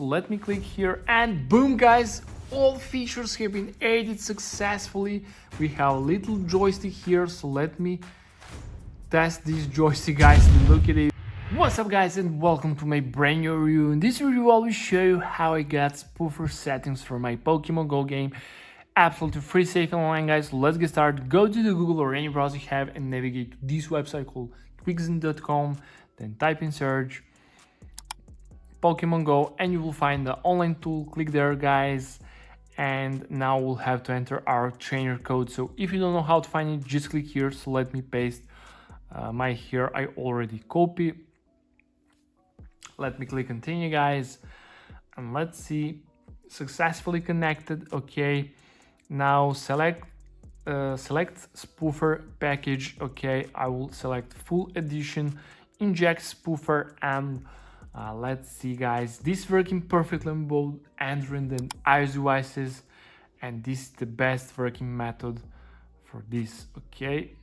Let me click here and boom guys, all features have been added successfully. We have a little joystick here, so let me test this joystick guys. Look at it. What's up guys and welcome to my brand new review. In this review I will show you how I got spoofer settings for my Pokemon Go game. Absolutely free, safe and online guys. Let's get started. Go to the Google or any browser you have and navigate to this website called quickzen.com. Then type in search Pokemon Go and you will find the online tool. Click there guys, and now we'll have to enter our trainer code. So if you don't know how to find it, just click here. So let me paste my here. I already copy. Let me click continue guys, and let's see, successfully connected. Okay, now select spoofer package. Okay, I will select full edition, inject spoofer, and let's see guys, this working perfectly on both Android and iOS devices, and this is the best working method for this. Okay,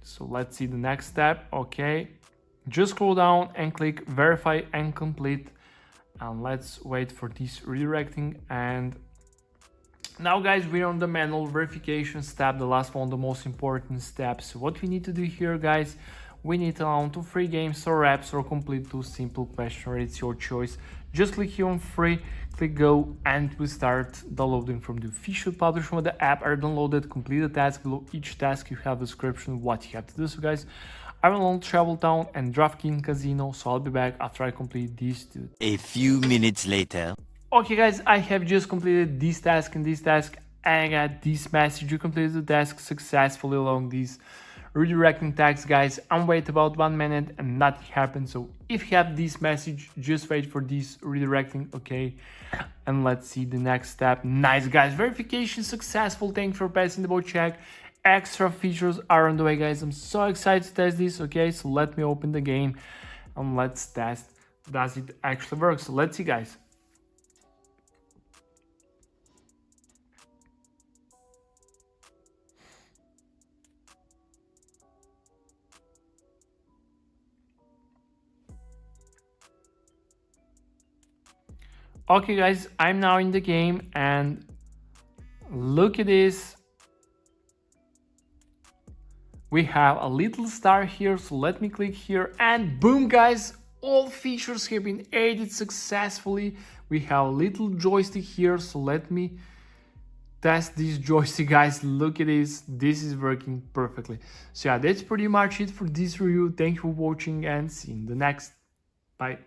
so let's see the next step. Okay, just scroll down and click verify and complete, and let's wait for this redirecting. And now guys, we're on the manual verification step, the last one, the most important step. So what we need to do here guys, we need to launch 2 free games or apps or complete 2 simple questionnaires. It's your choice. Just click here on free, click go, and we start downloading from the official publisher of the app. Are downloaded, complete the task. Below each task you have a description what you have to do. So guys, I will on Travel Town and DraftKings Casino, so I'll be back after I complete these 2. A few minutes later. Okay guys, I have just completed this task and this task, and I got this message: you completed the task successfully along these redirecting tags guys. I'm wait about 1 minute and nothing happened. So if you have this message, just wait for this redirecting. Okay, and let's see the next step. Nice guys, verification successful. Thanks for passing the boat check. Extra features are on the way guys. I'm so excited to test this. Okay, so let me open the game and let's test, does it actually work? So let's see guys. Okay guys, I'm now in the game and look at this. We have a little star here, so let me click here and boom guys, all features have been added successfully. We have a little joystick here, so let me test this joystick guys. Look at this is working perfectly. So yeah, that's pretty much it for this review. Thank you for watching and see you in the next. Bye.